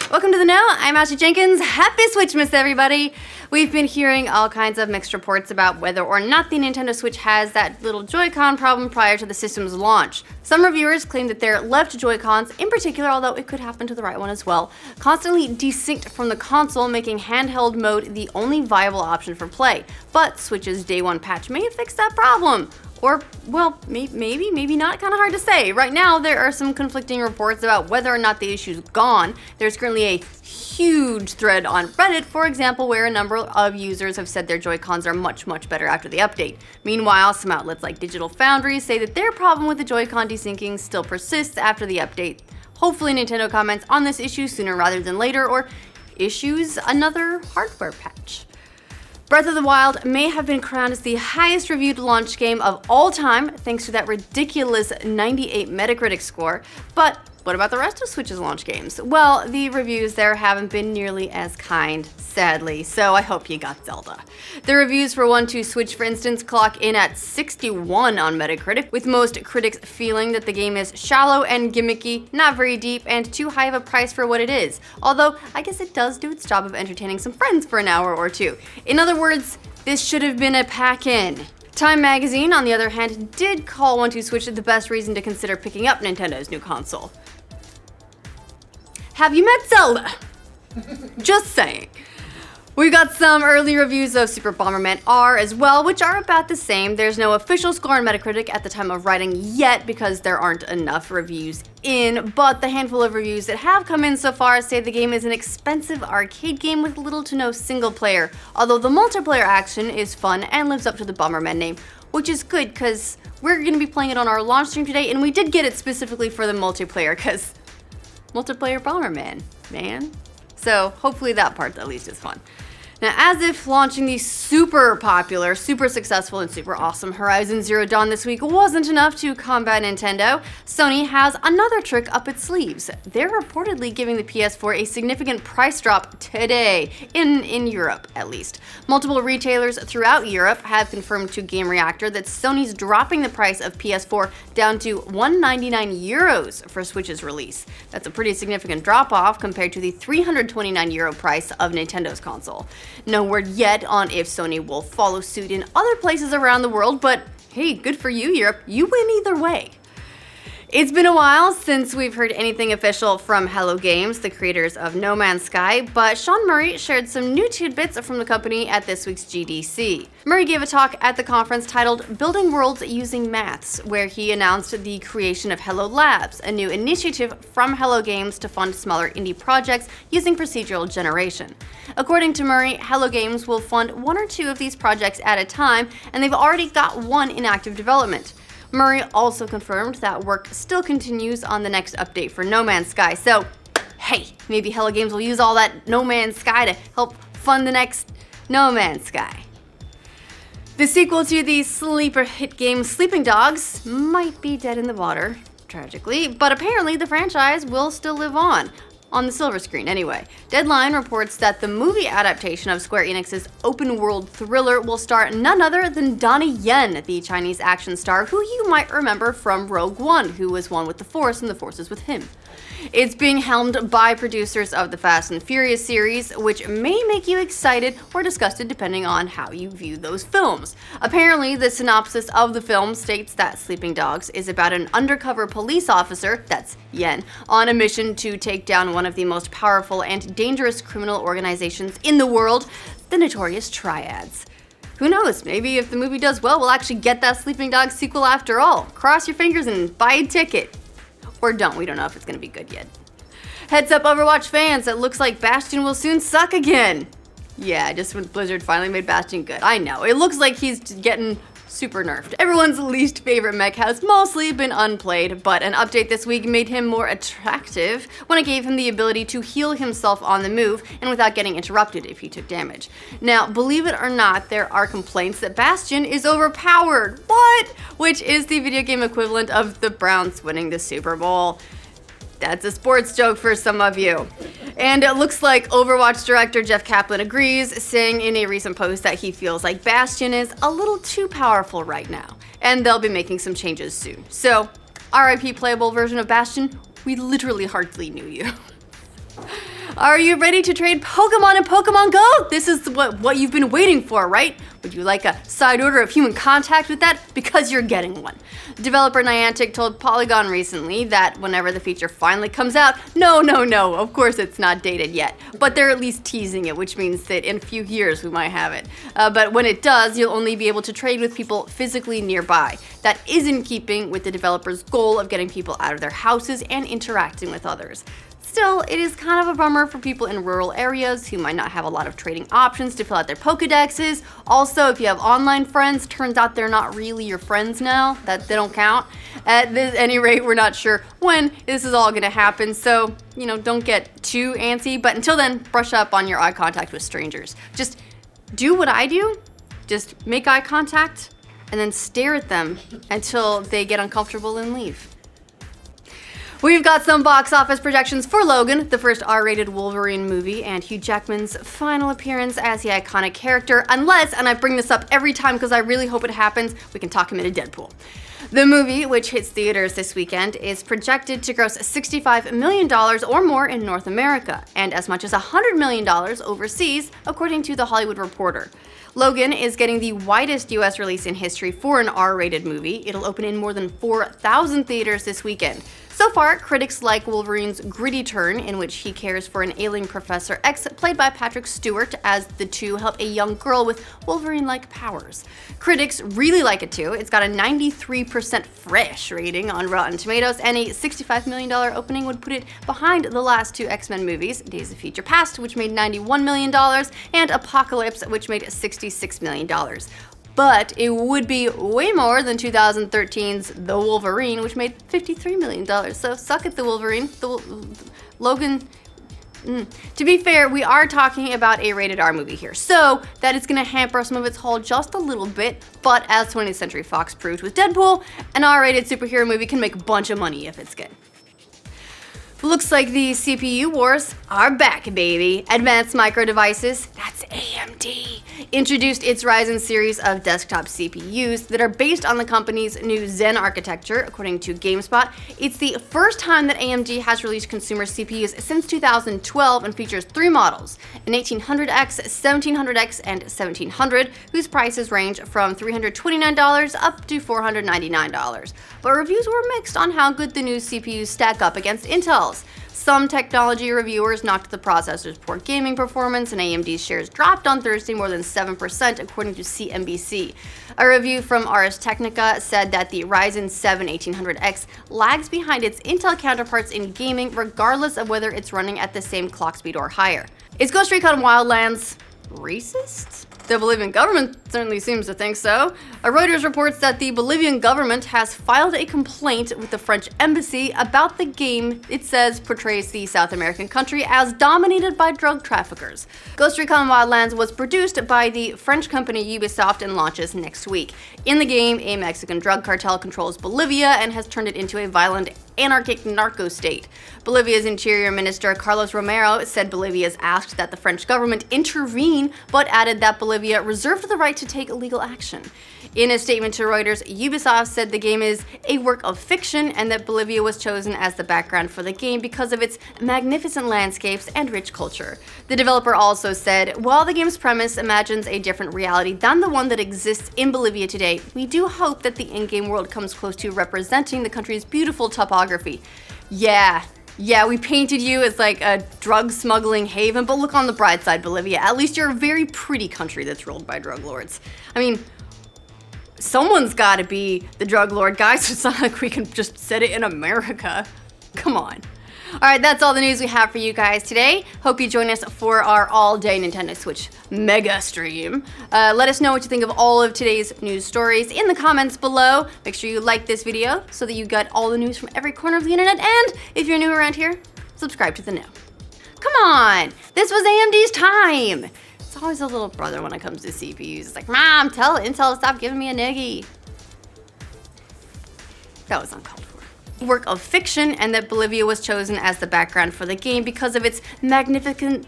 Welcome to the Know. I'm Jenkins. Happy Switchmas, everybody. We've been hearing all kinds of mixed reports about whether or not the Nintendo Switch has that little Joy-Con problem prior to the system's launch. Some reviewers claim that their left Joy-Cons, in particular, although it could happen to the right one as well, constantly desynced from the console, making handheld mode the only viable option for play. But Switch's Day 1 patch may fix that problem. Or, well, maybe not, kind of hard to say. Right now, there are some conflicting reports about whether or not the issue's gone. There's currently a huge thread on Reddit, for example, where a number of users have said their Joy-Cons are much better after the update. Meanwhile, some outlets like Digital Foundry say that their problem with the Joy-Con desyncing still persists after the update. Hopefully, Nintendo comments on this issue sooner rather than later, or issues another hardware patch. Breath of the Wild may have been crowned as the highest reviewed launch game of all time thanks to that ridiculous 98 Metacritic score, but what about the rest of Switch's launch games? Well, the reviews there haven't been nearly as kind, sadly, so I hope you got Zelda. The reviews for 1-2 Switch, for instance, clock in at 61 on Metacritic, with most critics feeling that the game is shallow and gimmicky, not very deep, and too high of a price for what it is. Although, I guess it does do its job of entertaining some friends for an hour or two. In other words, this should have been a pack-in. Time magazine, on the other hand, did call 1-2 Switch the best reason to consider picking up Nintendo's new console. Have you met Zelda? Just saying. We've got some early reviews of Super Bomberman R as well, which are about the same. There's no official score on Metacritic at the time of writing yet because there aren't enough reviews in, but the handful of reviews that have come in so far say the game is an expensive arcade game with little to no single player, although the multiplayer action is fun and lives up to the Bomberman name, which is good because we're going to be playing it on our launch stream today, and we did get it specifically for the multiplayer because multiplayer Bomberman, man. So hopefully that part at least is fun. Now, as if launching the super popular, super successful, and super awesome Horizon Zero Dawn this week wasn't enough to combat Nintendo, Sony has another trick up its sleeves. They're reportedly giving the PS4 a significant price drop today, in Europe at least. Multiple retailers throughout Europe have confirmed to Game Reactor that Sony's dropping the price of PS4 down to €199 for Switch's release. That's a pretty significant drop-off compared to the €329 price of Nintendo's console. No word yet on if Sony will follow suit in other places around the world, but hey, good for you, Europe. You win either way. It's been a while since we've heard anything official from Hello Games, the creators of No Man's Sky, but Sean Murray shared some new tidbits from the company at this week's GDC. Murray gave a talk at the conference titled Building Worlds Using Maths, where he announced the creation of Hello Labs, a new initiative from Hello Games to fund smaller indie projects using procedural generation. According to Murray, Hello Games will fund 1 or 2 of these projects at a time, and they've already got one in active development. Murray also confirmed that work still continues on the next update for No Man's Sky, so hey, maybe Hello Games will use all that No Man's Sky to help fund the next No Man's Sky. The sequel to the sleeper hit game Sleeping Dogs might be dead in the water, tragically, but apparently the franchise will still live on the silver screen anyway. Deadline reports that the movie adaptation of Square Enix's open-world thriller will star none other than Donnie Yen, the Chinese action star who you might remember from Rogue One, who was one with the Force and the Force is with him. It's being helmed by producers of the Fast and Furious series, which may make you excited or disgusted depending on how you view those films. Apparently, the synopsis of the film states that Sleeping Dogs is about an undercover police officer, that's Yen, on a mission to take down one of the most powerful and dangerous criminal organizations in the world, the Notorious Triads. Who knows, maybe if the movie does well, we'll actually get that Sleeping Dogs sequel after all. Cross your fingers and buy a ticket. Or don't, we don't know if it's gonna be good yet. Heads up Overwatch fans, it looks like Bastion will soon suck again. Yeah, just when Blizzard finally made Bastion good. I know, it looks like he's getting super nerfed. Everyone's least favorite mech has mostly been unplayed, but an update this week made him more attractive when it gave him the ability to heal himself on the move and without getting interrupted if he took damage. Now, believe it or not, there are complaints that Bastion is overpowered. What? Which is the video game equivalent of the Browns winning the Super Bowl. That's a sports joke for some of you. And it looks like Overwatch director Jeff Kaplan agrees, saying in a recent post that he feels like Bastion is a little too powerful right now, and they'll be making some changes soon. So, RIP playable version of Bastion, we literally hardly knew you. Are you ready to trade Pokemon in Pokemon Go? This is what you've been waiting for, right? Would you like a side order of human contact with that? Because you're getting one. Developer Niantic told Polygon recently that whenever the feature finally comes out, no, of course it's not dated yet, but they're at least teasing it, which means that in a few years we might have it. But when it does, you'll only be able to trade with people physically nearby. That is in keeping with the developer's goal of getting people out of their houses and interacting with others. Still, it is kind of a bummer for people in rural areas who might not have a lot of trading options to fill out their Pokedexes. Also, if you have online friends, turns out they're not really your friends now, that they don't count. At any rate, we're not sure when this is all gonna happen, so, don't get too antsy, but until then, brush up on your eye contact with strangers. Just do what I do, just make eye contact, and then stare at them until they get uncomfortable and leave. We've got some box office projections for Logan, the first R-rated Wolverine movie, and Hugh Jackman's final appearance as the iconic character, unless, and I bring this up every time because I really hope it happens, we can talk him into Deadpool. The movie, which hits theaters this weekend, is projected to gross $65 million or more in North America, and as much as $100 million overseas, according to The Hollywood Reporter. Logan is getting the widest US release in history for an R-rated movie. It'll open in more than 4,000 theaters this weekend. So far, critics like Wolverine's gritty turn, in which he cares for an ailing Professor X, played by Patrick Stewart, as the two help a young girl with Wolverine-like powers. Critics really like it too. It's got a 93% fresh rating on Rotten Tomatoes, and a $65 million opening would put it behind the last two X-Men movies, Days of Future Past, which made $91 million, and Apocalypse, which made $66 million. But it would be way more than 2013's The Wolverine, which made $53 million. So suck it, The Wolverine. Logan. To be fair, we are talking about a rated R movie here, so that is going to hamper some of its haul just a little bit. But as 20th Century Fox proved with Deadpool, an R-rated superhero movie can make a bunch of money if it's good. Looks like the CPU wars are back, baby. Advanced Micro Devices, that's AMD, introduced its Ryzen series of desktop CPUs that are based on the company's new Zen architecture, according to GameSpot. It's the first time that AMD has released consumer CPUs since 2012 and features three models, an 1800X, 1700X, and 1700, whose prices range from $329 up to $499. But reviews were mixed on how good the new CPUs stack up against Intel's. Some technology reviewers knocked the processor's poor gaming performance, and AMD's shares dropped on Thursday more than 7%, according to CNBC. A review from Ars Technica said that the Ryzen 7 1800X lags behind its Intel counterparts in gaming, regardless of whether it's running at the same clock speed or higher. Is Ghost Recon Wildlands racist? The Bolivian government certainly seems to think so. Reuters reports that the Bolivian government has filed a complaint with the French embassy about the game it says portrays the South American country as dominated by drug traffickers. Ghost Recon Wildlands was produced by the French company Ubisoft and launches next week. In the game, a Mexican drug cartel controls Bolivia and has turned it into a violent, anarchic narco state. Bolivia's Interior Minister Carlos Romero said Bolivia has asked that the French government intervene, but added that Bolivia reserved the right to take legal action. In a statement to Reuters, Ubisoft said the game is a work of fiction and that Bolivia was chosen as the background for the game because of its magnificent landscapes and rich culture. The developer also said, while the game's premise imagines a different reality than the one that exists in Bolivia today, we do hope that the in-game world comes close to representing the country's beautiful topography. Yeah, we painted you as like a drug smuggling haven, but look on the bright side, Bolivia. At least you're a very pretty country that's ruled by drug lords. I mean, someone's gotta be the drug lord, guys. It's not like we can just set it in America. Come on. All right, that's all the news we have for you guys today. Hope you join us for our all-day Nintendo Switch mega stream. Let us know what you think of all of today's news stories in the comments below. Make sure you like this video so that you get all the news from every corner of the internet. And if you're new around here, subscribe to the know. Come on, this was AMD's time. It's always a little brother when it comes to CPUs. It's like, Mom, tell Intel to stop giving me a niggy. That was uncalled for. Work of fiction, and that Bolivia was chosen as the background for the game because of its magnificent